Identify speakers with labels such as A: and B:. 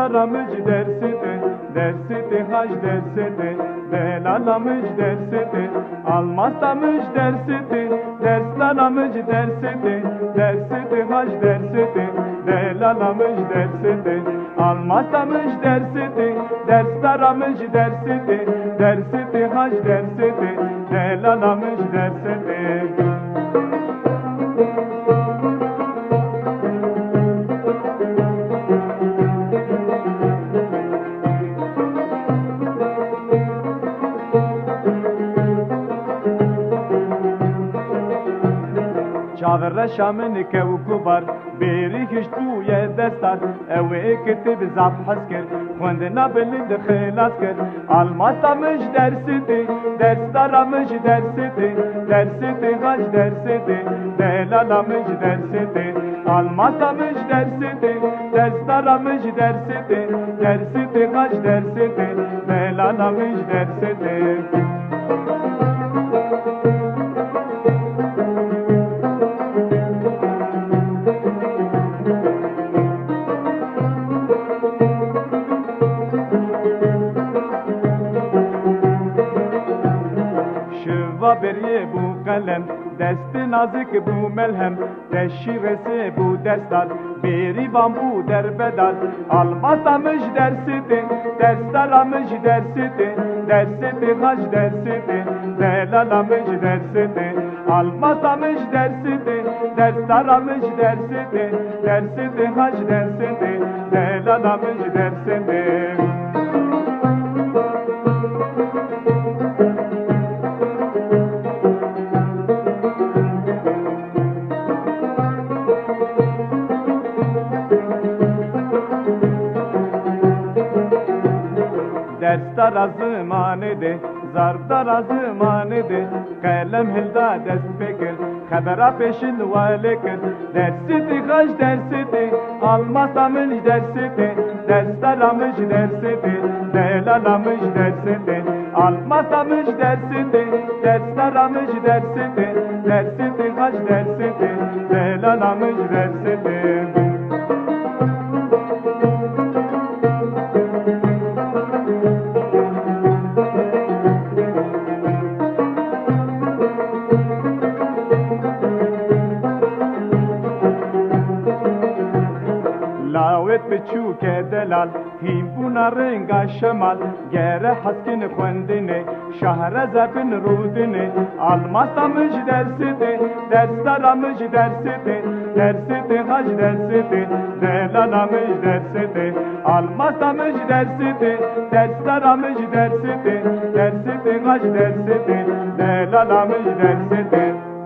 A: aramış dersidi, dersidi hac dersidi, belalamış dersidi, almazlamış dersidi, derslalamış dersidi, dersidi hac dersidi, belalamış dersidi, almazlamış dersidi, derslalamış dersidi, dersidi hac dersidi, belalamış dersidi. شاور شامن كوكبر بيريكش تو يدستر اوه كتب زعب حسكر خوندنا بلد خلاصكر الماستا مش درستي درستارا مش درستي درستي غاش درستي دلالا مش درستي الماستا مش درستي درستارا مش درستي درستي غاش درستي دلالا مش درستي beriye bu kalem, desti nazik bu melhem, teşşiresi bu destar, beri bu derbedar, almasamış dersidi, derslalamış dersidi, dersidi hac dersidi, delalamış dersidi, almasamış dersidi, derslalamış dersidi, dersidi hac dersidi, delalamış dersidi. Dersdar zamanıdı, zardar zamanıdı, kalem hilda dest fikir, habera peşin valikir, dersidi kaç dersidi, almasamış dersidi, derslalamış dersidi, delalamış dersidi, almasamış dersidi, derslalamış dersidi, dersidi kaç dersidi, delalamış dersidi. لاوت بچو که دلال هیم بونا رنگا شمال گره حسکن خوندنه شهر زبن رودنه الماسامش درسده درستارامش درسده درسده هاش درسده دلالامش درسده الماسامش درسده درستارامش درسده درسده هاش درسده دلالامش درسده